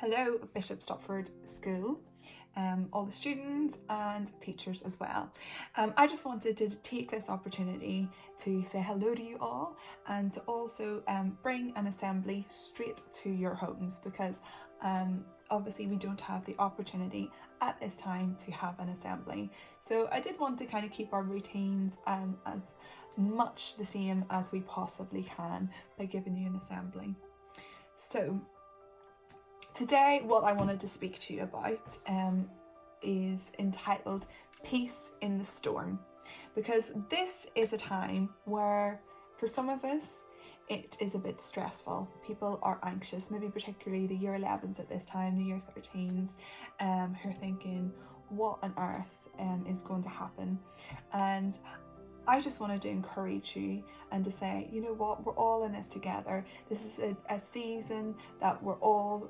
Hello, Bishop Stopford School, all the students and teachers as well. I just wanted to take this opportunity to say hello to you all and to also bring an assembly straight to your homes because obviously we don't have the opportunity at this time to have an assembly. So I did want to kind of keep our routines as much the same as we possibly can by giving you an assembly. So today, what I wanted to speak to you about is entitled Peace in the Storm, because this is a time where, for some of us, it is a bit stressful. People are anxious, maybe particularly the year 11s at this time, the year 13s, who are thinking, what on earth is going to happen? And I just wanted to encourage you and to say, you know what, we're all in this together. This is a season that we're all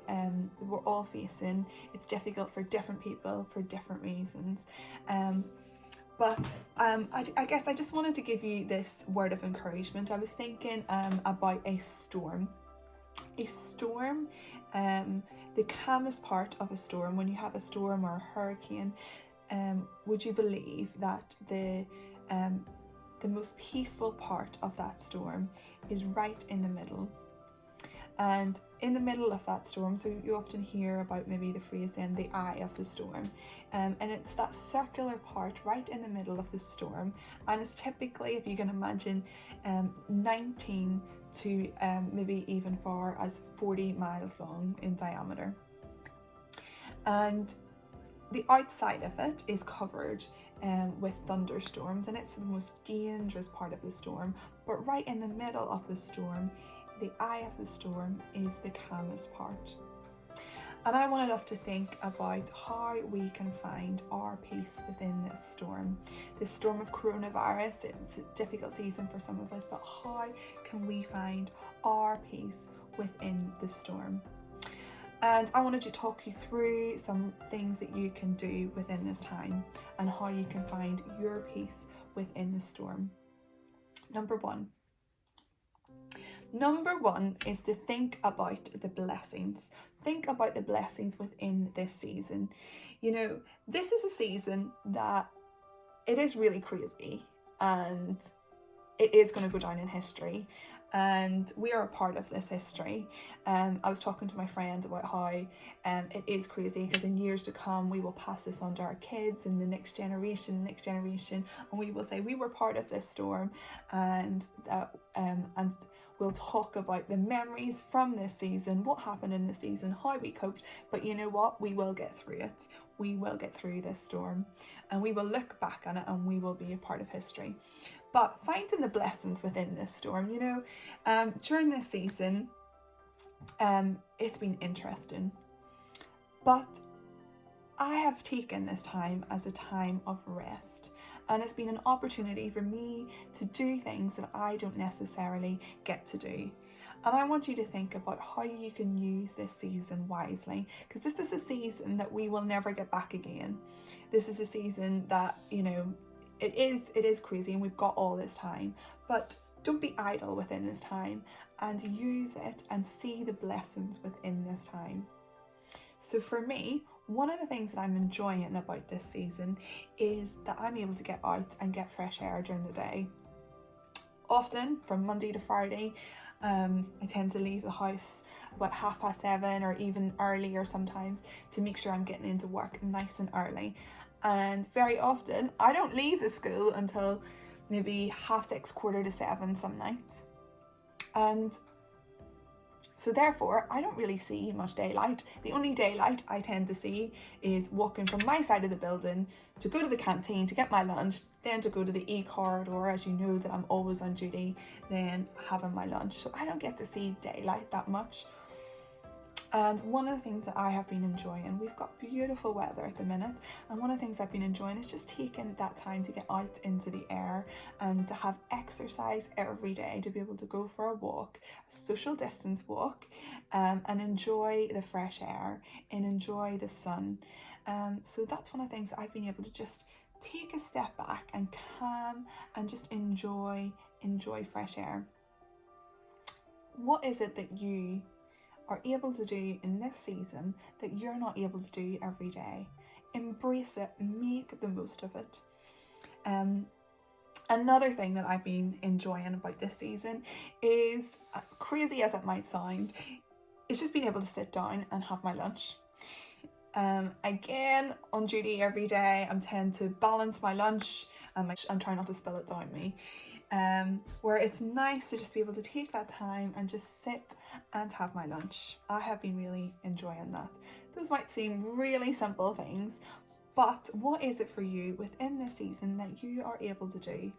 facing. It's difficult for different people for different reasons. But I guess I just wanted to give you this word of encouragement. I was thinking about a storm. A storm, the calmest part of a storm, when you have a storm or a hurricane, would you believe that the most peaceful part of that storm is right in the middle? And in the middle of that storm, so you often hear about maybe the phrase in the eye of the storm, and it's that circular part right in the middle of the storm, and it's typically, if you can imagine, 19 to maybe even far as 40 miles long in diameter. And the outside of it is covered with thunderstorms, and it's the most dangerous part of the storm. But right in the middle of the storm, the eye of the storm is the calmest part. And I wanted us to think about how we can find our peace within this storm of coronavirus. It's a difficult season for some of us, but how can we find our peace within the storm? And I wanted to talk you through some things that you can do within this time and how you can find your peace within the storm. Number one is to think about the blessings. Think about the blessings within this season. You know, this is a season that it is really crazy and it is going to go down in history. And we are a part of this history. I was talking to my friend about how it is crazy because in years to come we will pass this on to our kids and the next generation, and we will say we were part of this storm, and we'll talk about the memories from this season, what happened in this season, how we coped. But you know what? We will get through it. We will get through this storm, and we will look back on it, and we will be a part of history. But finding the blessings within this storm, you know, during this season, it's been interesting. But I have taken this time as a time of rest, and it's been an opportunity for me to do things that I don't necessarily get to do. And I want you to think about how you can use this season wisely, because this is a season that we will never get back again. This is a season that, you know, it is crazy and we've got all this time, but don't be idle within this time and use it and see the blessings within this time. So for me, one of the things that I'm enjoying about this season is that I'm able to get out and get fresh air during the day. Often from Monday to Friday, I tend to leave the house about 7:30 or even earlier sometimes to make sure I'm getting into work nice and early. And very often I don't leave the school until maybe 6:30, 7:15 some nights. And so therefore I don't really see much daylight. The only daylight I tend to see is walking from my side of the building to go to the canteen to get my lunch, then to go to the e-corridor, as you know that I'm always on duty, then having my lunch. So I don't get to see daylight that much. And one of the things that I have been enjoying, we've got beautiful weather at the minute, and one of the things I've been enjoying is just taking that time to get out into the air and to have exercise every day, to be able to go for a walk, a social distance walk, and enjoy the fresh air and enjoy the sun. So that's one of the things that I've been able to just take a step back and calm and just enjoy fresh air. What is it that you are able to do in this season that you're not able to do every day. Embrace it, make the most of it. Another thing that I've been enjoying about this season is, crazy as it might sound, is just being able to sit down and have my lunch. Again, on duty every day, I'm tend to balance my lunch and try not to spill it down me. Where it's nice to just be able to take that time and just sit and have my lunch. I have been really enjoying that. Those might seem really simple things, but what is it for you within this season that you are able to do?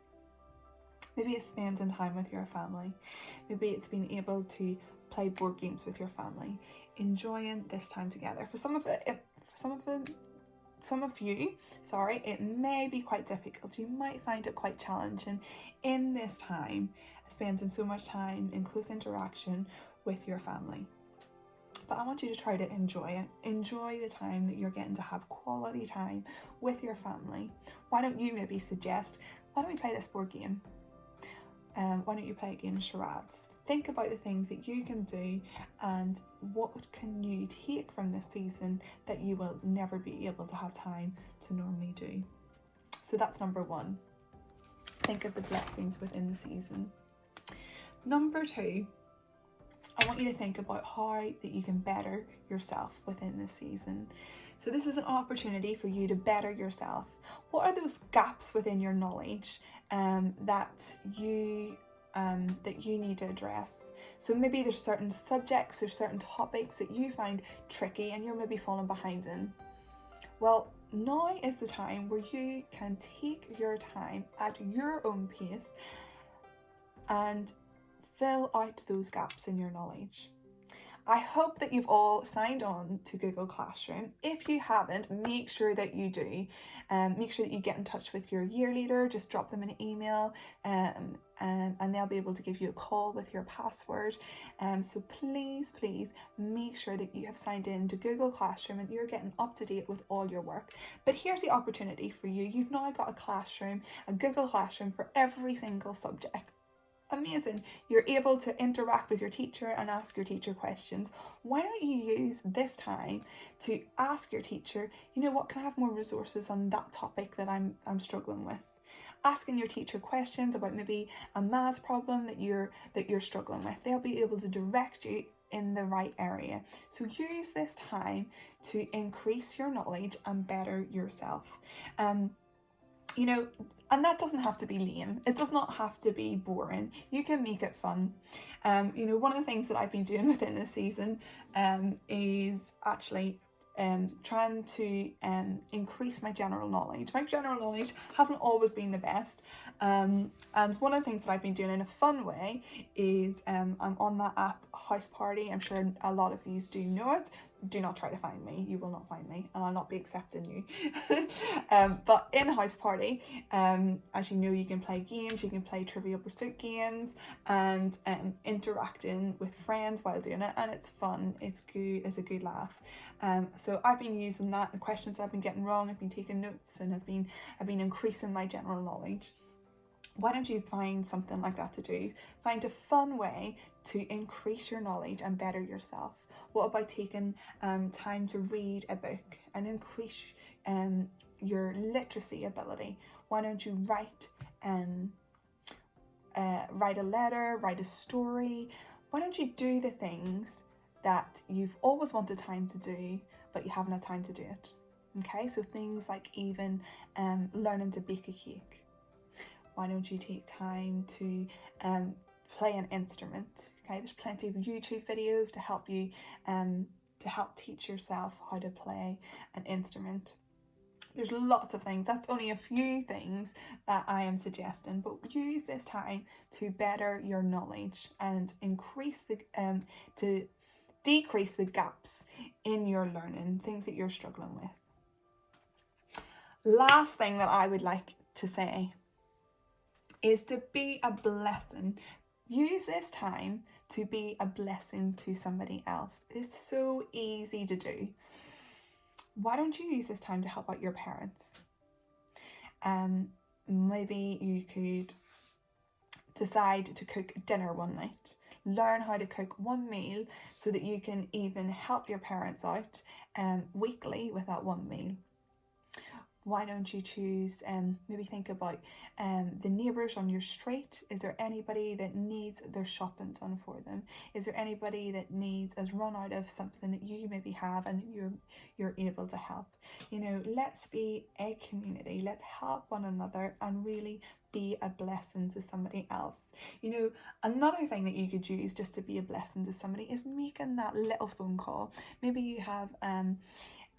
Maybe it's spending time with your family. Maybe it's being able to play board games with your family, enjoying this time together. For some of you, it may be quite difficult. You might find it quite challenging in this time, spending so much time in close interaction with your family. But I want you to try to enjoy it. Enjoy the time that you're getting to have quality time with your family. Why don't you maybe suggest, why don't we play this board game? Why don't you play a game of charades? Think about the things that you can do and what can you take from this season that you will never be able to have time to normally do. So that's number 1. Think of the blessings within the season. Number 2, I want you to think about how that you can better yourself within this season. So this is an opportunity for you to better yourself. What are those gaps within your knowledge that you need to address? So maybe there's certain subjects, there's certain topics that you find tricky and you're maybe falling behind in. Well, now is the time where you can take your time at your own pace and fill out those gaps in your knowledge. I hope that you've all signed on to Google Classroom. If you haven't, make sure that you do. Make sure that you get in touch with your year leader. Just drop them an email and they'll be able to give you a call with your password. So please make sure that you have signed in to Google Classroom and you're getting up to date with all your work. But here's the opportunity for you. You've now got a Google Classroom for every single subject. Amazing. You're able to interact with your teacher and ask your teacher questions. Why don't you use this time to ask your teacher, what, can I have more resources on that topic that I'm struggling with? Asking your teacher questions about maybe a maths problem that you're struggling with. They'll be able to direct you in the right area. So use this time to increase your knowledge and better yourself. And that doesn't have to be lame. It does not have to be boring. You can make it fun. One of the things that I've been doing within this season is actually trying to increase my general knowledge. My general knowledge hasn't always been the best. And one of the things that I've been doing in a fun way is I'm on that app House Party. I'm sure a lot of you do know it. Do not try to find me. You will not find me and I'll not be accepting you. But in House Party, as you know, you can play games, you can play Trivial Pursuit games and interacting with friends while doing it, and it's fun, it's good, it's a good laugh. So I've been using that. The questions I've been getting wrong, I've been taking notes and I've been increasing my general knowledge. Why don't you find something like that to do? Find a fun way to increase your knowledge and better yourself. What about taking time to read a book and increase your literacy ability? Why don't you write a letter, write a story? Why don't you do the things that you've always wanted time to do, but you haven't had time to do it? Okay, so things like even learning to bake a cake. Why don't you take time to play an instrument? Okay, there's plenty of YouTube videos to help you to help teach yourself how to play an instrument. There's lots of things. That's only a few things that I am suggesting, but use this time to better your knowledge and to decrease the gaps in your learning, things that you're struggling with. Last thing that I would like to say is to be a blessing. Use this time to be a blessing to somebody else. It's so easy to do. Why don't you use this time to help out your parents? Maybe you could decide to cook dinner one night. learn how to cook one meal so that you can even help your parents out weekly with that one meal. Why don't you choose maybe think about the neighbours on your street? Is there anybody that needs their shopping done for them? Is there anybody that has run out of something that you maybe have and that you're able to help? You know, let's be a community. Let's help one another and really be a blessing to somebody else. You know, another thing that you could use just to be a blessing to somebody is making that little phone call. Maybe you have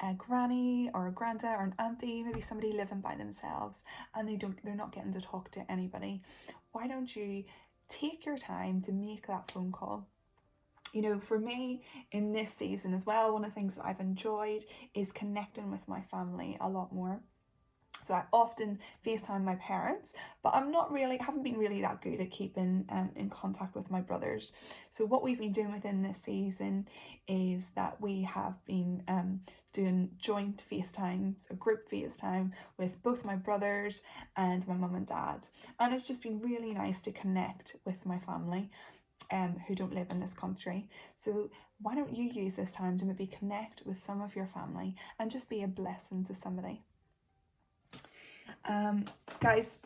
a granny or a granda or an auntie, maybe somebody living by themselves, and they're not getting to talk to anybody. Why don't you take your time to make that phone call? You know, for me in this season as well, one of the things that I've enjoyed is connecting with my family a lot more. So I often FaceTime my parents, but haven't been really that good at keeping in contact with my brothers. So what we've been doing within this season is that we have been doing joint FaceTimes, a group FaceTime with both my brothers and my mum and dad. And it's just been really nice to connect with my family who don't live in this country. So why don't you use this time to maybe connect with some of your family and just be a blessing to somebody? Guys,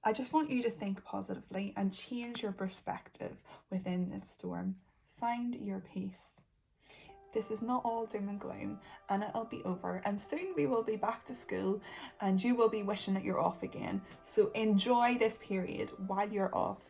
I just want you to think positively and change your perspective within this storm. Find your peace. This is not all doom and gloom, and it'll be over, and soon we will be back to school and you will be wishing that you're off again. So enjoy this period while you're off.